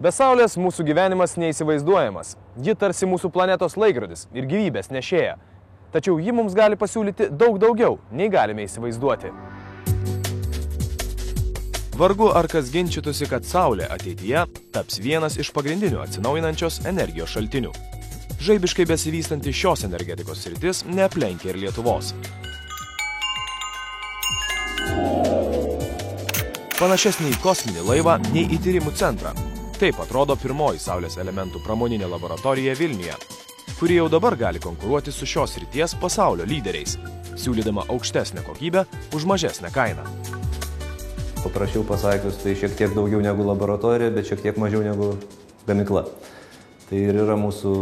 Be Saulės mūsų gyvenimas neįsivaizduojamas. Ji tarsi mūsų planetos laikrodis ir gyvybės nešėja. Tačiau ji mums gali pasiūlyti daug daugiau, nei galime įsivaizduoti. Vargu ar kas ginčytųsi, kad Saulė ateityje taps vienas iš pagrindinių atsinaujinančios energijos šaltinių. Žaibiškai besivystanti šios energetikos sritis neaplenkia ir Lietuvos. Panašesnį į kosminį laivą, nei į tyrimų centrą. Taip atrodo pirmoji Saulės elementų pramoninė laboratorija Vilniuje, kuri jau dabar gali konkuruoti su šios srities pasaulio lyderiais, siūlydama aukštesnę kokybę už mažesnę kainą. Paprašiau pasakius, tai šiek tiek daugiau negu laboratorija, bet šiek tiek mažiau negu gamykla. Tai ir yra mūsų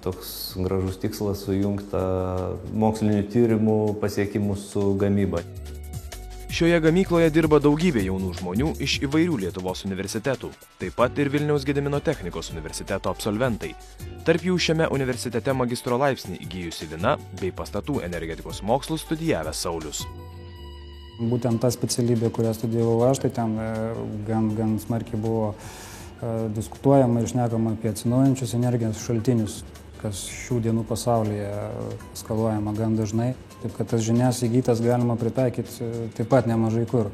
toks gražus tikslas sujungti mokslinių tyrimų pasiekimus su gamyba. Šioje gamykloje dirba daugybė jaunų žmonių iš įvairių Lietuvos universitetų, taip pat ir Vilniaus Gedimino technikos universiteto absolventai. Tarp jų šiame universitete magistro laipsnį įgijusi Lina bei pastatų energetikos mokslų studijavęs Saulius. Būtent ta specialybė, kurią studijavau aš, tai ten gan smarkiai buvo diskutuojama ir šnekama apie atsinaujinančius energijos šaltinius, kas šių dienų pasaulyje skaluojama gan dažnai. Taip kad tas žinias įgytas galima pritaikyti taip pat nemažai kur.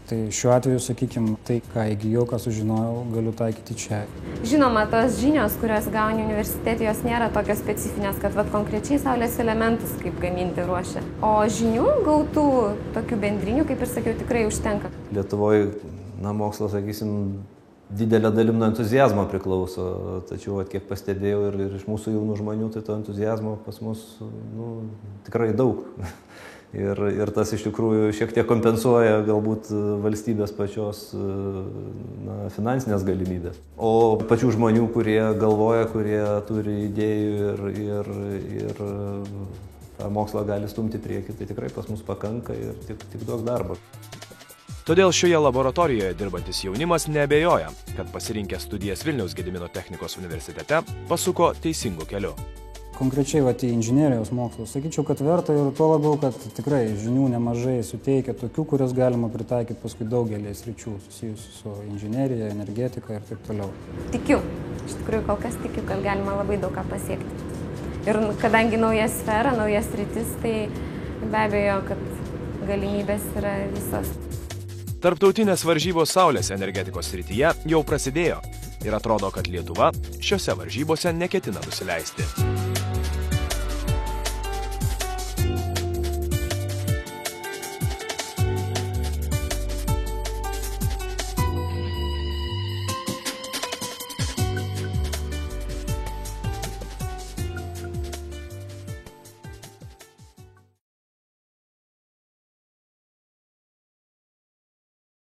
Tai šiuo atveju, sakykime, tai, ką įgyjau, ką sužinojau, galiu taikyti čia. Žinoma, tos žinios, kurios gauni universitete, jos nėra tokios specifinės, kad konkrečiai Saulės elementus kaip gaminti ruošia. O žinių gautų, tokių bendrinių, kaip ir sakiau, tikrai užtenka. Lietuvoje, mokslas, sakysim, didelė dalim nuo entuzijazmo priklauso, tačiau kiek pastebėjau ir iš mūsų jaunų žmonių, tai to entuzijazmo pas mus tikrai daug. Ir tas iš tikrųjų šiek tiek kompensuoja galbūt valstybės pačios finansinės galimybės. O pačių žmonių, kurie galvoja, kurie turi idėjų ir tą mokslą gali stumti priekį, tai tikrai pas mus pakanka ir tik daug darbo. Todėl šioje laboratorijoje dirbantis jaunimas neabejoja, kad pasirinkęs studijas Vilniaus Gedimino technikos universitete pasuko teisingu keliu. Konkrečiai į inžinerijos mokslus sakyčiau, kad verta ir tuo labiau, kad tikrai žinių nemažai suteikia tokių, kurias galima pritaikyti paskui daugelį sričių susijusių su inžinerija, energetika ir taip toliau. Tikiu, iš tikrųjų kol kas tikiu, kad galima labai daug ką pasiekti. Ir kadangi nauja sfera, nauja sritis, tai be abejo, kad galimybės yra visos. Tarptautinės varžybos Saulės energetikos srityje jau prasidėjo ir atrodo, kad Lietuva šiose varžybose neketina nusileisti.